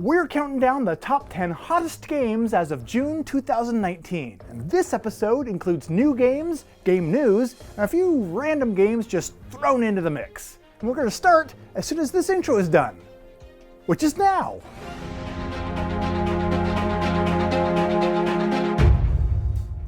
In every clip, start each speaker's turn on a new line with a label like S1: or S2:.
S1: We're counting down the top 10 hottest games as of June 2019, and this episode includes new games, game news, and a few random games just thrown into the mix. And we're going to start as soon as this intro is done, which is now.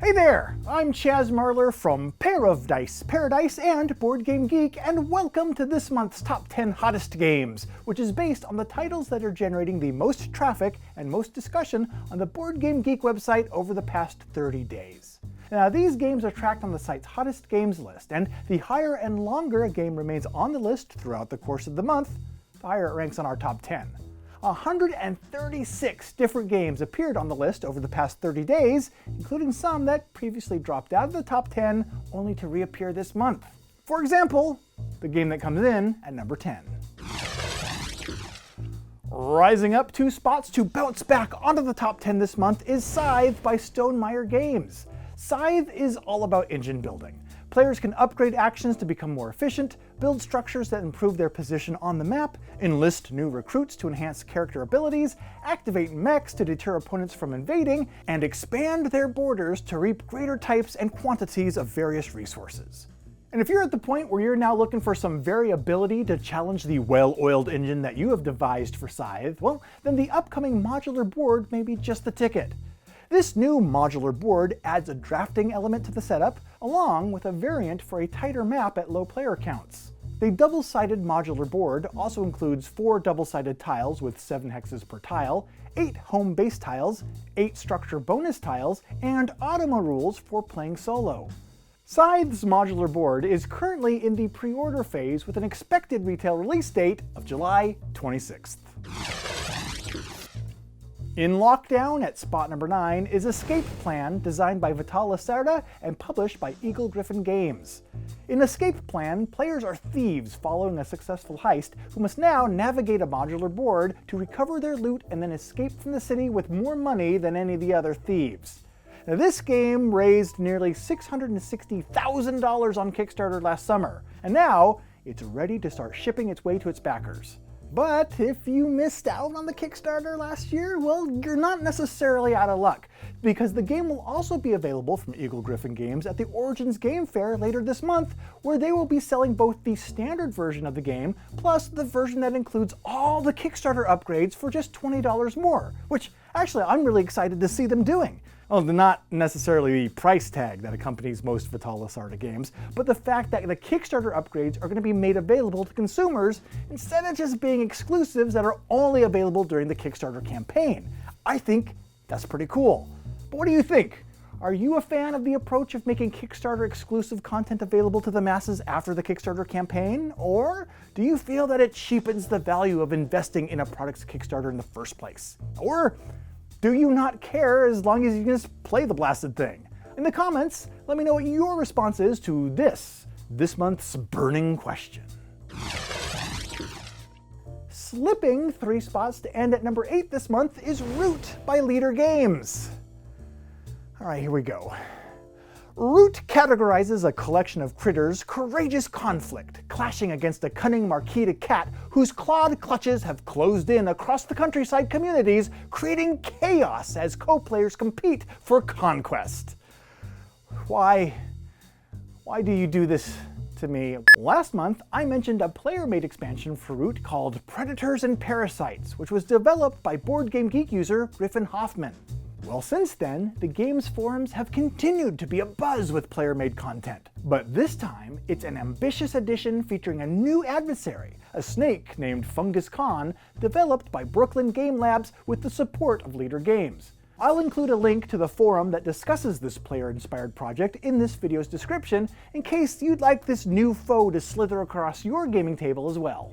S1: Hey there, I'm Chaz Marler from Pair of Dice Paradise and BoardGameGeek, and welcome to this month's Top 10 Hottest Games, which is based on the titles that are generating the most traffic and most discussion on the BoardGameGeek website over the past 30 days. Now, these games are tracked on the site's hottest games list, and the higher and longer a game remains on the list throughout the course of the month, the higher it ranks on our top 10. 136 different games appeared on the list over the past 30 days, including some that previously dropped out of the top 10 only to reappear this month. For example, the game that comes in at number 10. Rising up 2 spots to bounce back onto the top 10 this month is Scythe by Stonemaier Games. Scythe is all about engine building. Players can upgrade actions to become more efficient, build structures that improve their position on the map, enlist new recruits to enhance character abilities, activate mechs to deter opponents from invading, and expand their borders to reap greater types and quantities of various resources. And if you're at the point where you're now looking for some variability to challenge the well-oiled engine that you have devised for Scythe, well, then the upcoming modular board may be just the ticket. This new modular board adds a drafting element to the setup, along with a variant for a tighter map at low player counts. The double-sided modular board also includes 4 double-sided tiles with 7 hexes per tile, 8 home base tiles, 8 structure bonus tiles, and automa rules for playing solo. Scythe's modular board is currently in the pre-order phase with an expected retail release date of July 26th. In lockdown at spot number 9 is Escape Plan, designed by Vital Lacerda and published by Eagle Gryphon Games. In Escape Plan, players are thieves following a successful heist who must now navigate a modular board to recover their loot and then escape from the city with more money than any of the other thieves. Now, this game raised nearly $660,000 on Kickstarter last summer, and now it's ready to start shipping its way to its backers. But if you missed out on the Kickstarter last year, well, you're not necessarily out of luck, because the game will also be available from Eagle Gryphon Games at the Origins Game Fair later this month, where they will be selling both the standard version of the game, plus the version that includes all the Kickstarter upgrades for just $20 more, which actually I'm really excited to see them doing. Well, not necessarily the price tag that accompanies most Vital Lacerda games, but the fact that the Kickstarter upgrades are going to be made available to consumers instead of just being exclusives that are only available during the Kickstarter campaign. I think that's pretty cool. But what do you think? Are you a fan of the approach of making Kickstarter exclusive content available to the masses after the Kickstarter campaign? Or do you feel that it cheapens the value of investing in a product's Kickstarter in the first place? Or do you not care as long as you can just play the blasted thing? In the comments, let me know what your response is to this month's burning question. Slipping 3 spots to end at number 8 this month is Root by Leader Games. All right, here we go. Root categorizes a collection of critters' courageous conflict, clashing against a cunning Marquita cat whose clawed clutches have closed in across the countryside communities, creating chaos as co-players compete for conquest. Why do you do this to me? Last month, I mentioned a player-made expansion for Root called Predators and Parasites, which was developed by BoardGameGeek user Griffin Hoffman. Well, since then, the game's forums have continued to be abuzz with player-made content. But this time, it's an ambitious edition featuring a new adversary, a snake named Fungus Khan, developed by Brooklyn Game Labs with the support of Leader Games. I'll include a link to the forum that discusses this player-inspired project in this video's description, in case you'd like this new foe to slither across your gaming table as well.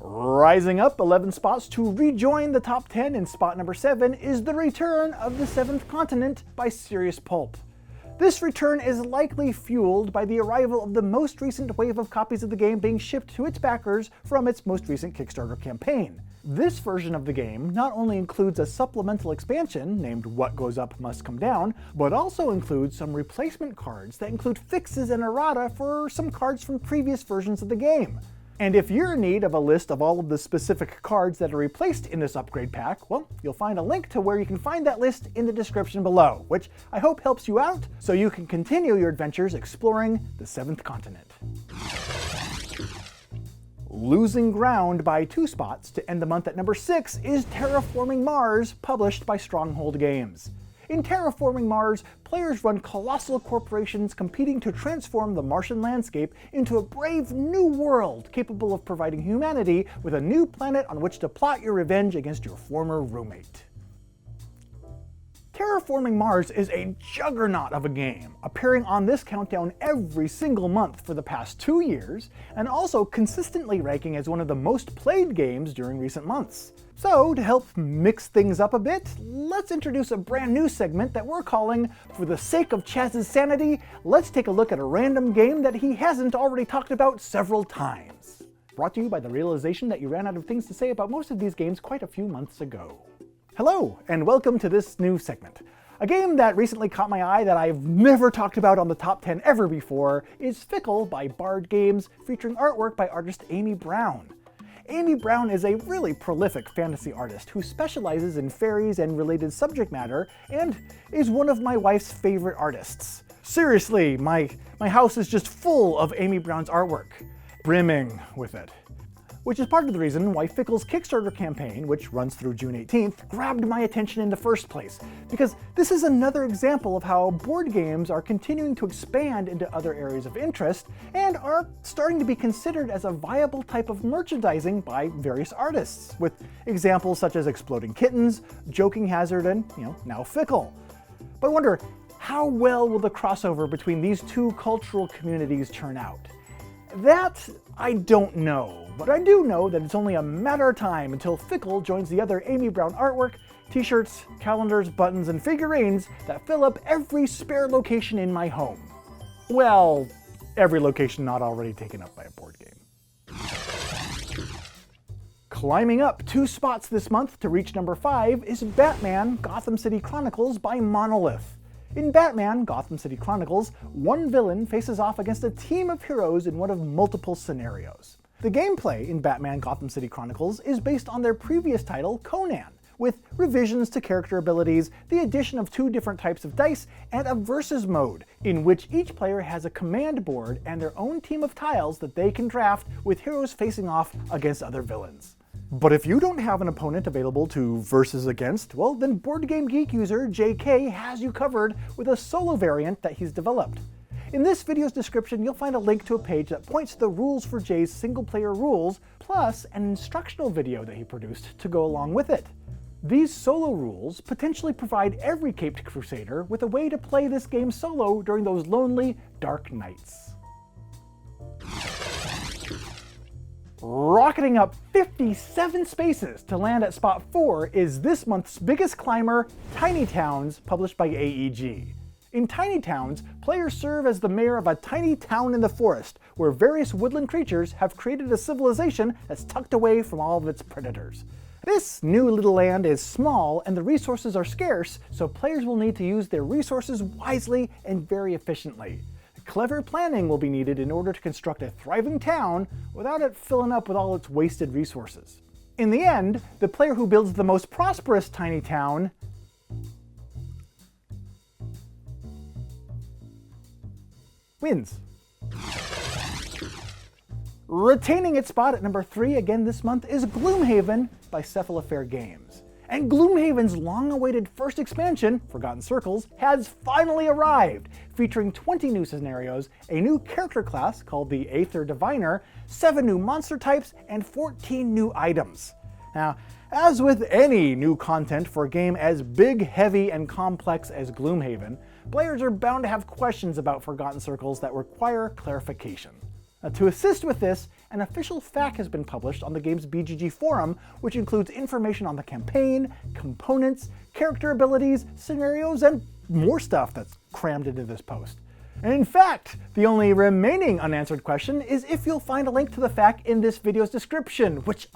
S1: Rising up 11 spots to rejoin the top 10 in spot number 7 is The Return of the Seventh Continent by Serious Pulp. This return is likely fueled by the arrival of the most recent wave of copies of the game being shipped to its backers from its most recent Kickstarter campaign. This version of the game not only includes a supplemental expansion named What Goes Up Must Come Down, but also includes some replacement cards that include fixes and errata for some cards from previous versions of the game. And if you're in need of a list of all of the specific cards that are replaced in this upgrade pack, well, you'll find a link to where you can find that list in the description below, which I hope helps you out so you can continue your adventures exploring the 7th continent. Losing ground by 2 spots to end the month at number 6 is Terraforming Mars, published by Stronghold Games. In Terraforming Mars, players run colossal corporations competing to transform the Martian landscape into a brave new world capable of providing humanity with a new planet on which to plot your revenge against your former roommate. Terraforming Mars is a juggernaut of a game, appearing on this countdown every single month for the past 2 years, and also consistently ranking as one of the most played games during recent months. So, to help mix things up a bit, let's introduce a brand new segment that we're calling, For the Sake of Chaz's Sanity, let's take a look at a random game that he hasn't already talked about several times. Brought to you by the realization that you ran out of things to say about most of these games quite a few months ago. Hello, and welcome to this new segment. A game that recently caught my eye that I've never talked about on the top 10 ever before is Fickle by Bard Games, featuring artwork by artist Amy Brown. Amy Brown is a really prolific fantasy artist who specializes in fairies and related subject matter, and is one of my wife's favorite artists. Seriously, my house is just full of Amy Brown's artwork, brimming with it. Which is part of the reason why Fickle's Kickstarter campaign, which runs through June 18th, grabbed my attention in the first place, because this is another example of how board games are continuing to expand into other areas of interest, and are starting to be considered as a viable type of merchandising by various artists, with examples such as Exploding Kittens, Joking Hazard, and, now Fickle. But I wonder, how well will the crossover between these two cultural communities turn out? That, I don't know. But I do know that it's only a matter of time until Fickle joins the other Amy Brown artwork, t-shirts, calendars, buttons, and figurines that fill up every spare location in my home. Well, every location not already taken up by a board game. Climbing up 2 spots this month to reach number 5 is Batman Gotham City Chronicles by Monolith. In Batman Gotham City Chronicles, one villain faces off against a team of heroes in one of multiple scenarios. The gameplay in Batman Gotham City Chronicles is based on their previous title, Conan, with revisions to character abilities, the addition of 2 different types of dice, and a versus mode, in which each player has a command board and their own team of tiles that they can draft with heroes facing off against other villains. But if you don't have an opponent available to versus against, well, then BoardGameGeek user JK has you covered with a solo variant that he's developed. In this video's description, you'll find a link to a page that points to the rules for Jay's single-player rules, plus an instructional video that he produced to go along with it. These solo rules potentially provide every Caped Crusader with a way to play this game solo during those lonely, dark nights. Rocketing up 57 spaces to land at spot 4 is this month's biggest climber, Tiny Towns, published by AEG. In Tiny Towns, players serve as the mayor of a tiny town in the forest, where various woodland creatures have created a civilization that's tucked away from all of its predators. This new little land is small and the resources are scarce, so players will need to use their resources wisely and very efficiently. Clever planning will be needed in order to construct a thriving town without it filling up with all its wasted resources. In the end, the player who builds the most prosperous tiny town wins. Retaining its spot at number 3 again this month is Gloomhaven by Cephalofair Games. And Gloomhaven's long-awaited first expansion, Forgotten Circles, has finally arrived, featuring 20 new scenarios, a new character class called the Aether Diviner, 7 new monster types, and 14 new items. Now, as with any new content for a game as big, heavy, and complex as Gloomhaven, players are bound to have questions about Forgotten Circles that require clarification. To assist with this, an official FAQ has been published on the game's BGG forum, which includes information on the campaign, components, character abilities, scenarios, and more stuff that's crammed into this post. And in fact, the only remaining unanswered question is if you'll find a link to the FAQ in this video's description, which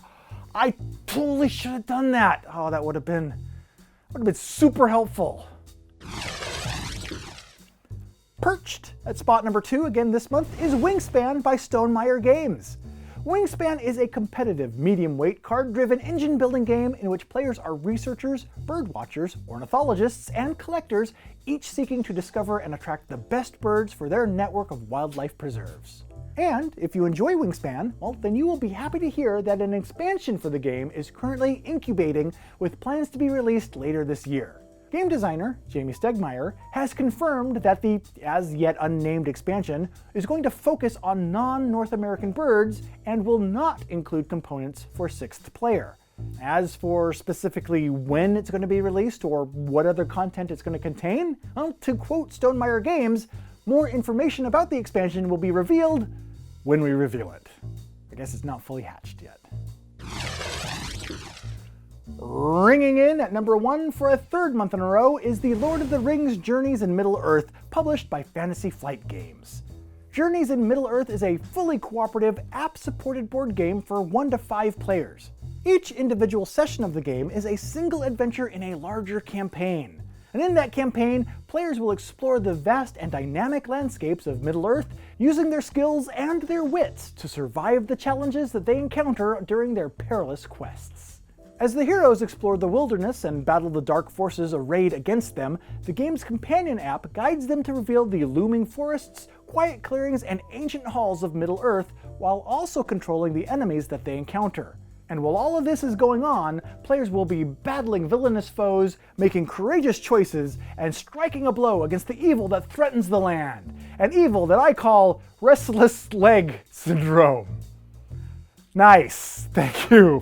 S1: I totally should have done that. Oh, that would have been super helpful. Perched at spot number 2 again this month is Wingspan by Stonemaier Games. Wingspan is a competitive, medium-weight, card-driven engine-building game in which players are researchers, birdwatchers, ornithologists, and collectors, each seeking to discover and attract the best birds for their network of wildlife preserves. And if you enjoy Wingspan, well, then you will be happy to hear that an expansion for the game is currently incubating with plans to be released later this year. Game designer Jamie Stegmaier has confirmed that the as-yet unnamed expansion is going to focus on non-North American birds and will not include components for 6th player. As for specifically when it's going to be released or what other content it's going to contain, well, to quote Stonemaier Games, more information about the expansion will be revealed when we reveal it. I guess it's not fully hatched yet. Ringing in at number 1 for a 3rd month in a row is the Lord of the Rings Journeys in Middle-earth, published by Fantasy Flight Games. Journeys in Middle-earth is a fully cooperative, app-supported board game for 1 to 5 players. Each individual session of the game is a single adventure in a larger campaign. And in that campaign, players will explore the vast and dynamic landscapes of Middle-earth, using their skills and their wits to survive the challenges that they encounter during their perilous quests. As the heroes explore the wilderness and battle the dark forces arrayed against them, the game's companion app guides them to reveal the looming forests, quiet clearings, and ancient halls of Middle-earth, while also controlling the enemies that they encounter. And while all of this is going on, players will be battling villainous foes, making courageous choices, and striking a blow against the evil that threatens the land. An evil that I call Restless Leg Syndrome. Nice, thank you.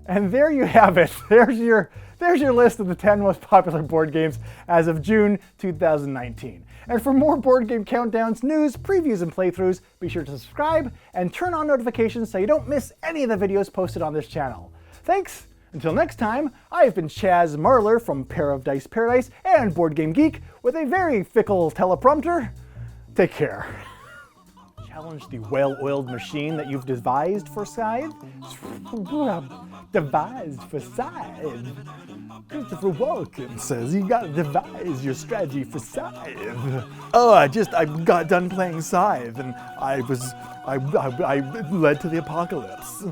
S1: And there you have it. There's your list of the 10 most popular board games as of June 2019. And for more board game countdowns, news, previews, and playthroughs, be sure to subscribe and turn on notifications so you don't miss any of the videos posted on this channel. Thanks! Until next time, I've been Chaz Marler from Pair of Dice Paradise and BoardGameGeek with a very fickle teleprompter. Take care. Challenge the well-oiled machine that you've devised for Scythe? Devised for Scythe? Christopher Walken says you gotta devise your strategy for Scythe. Oh, I got done playing Scythe and I led to the apocalypse.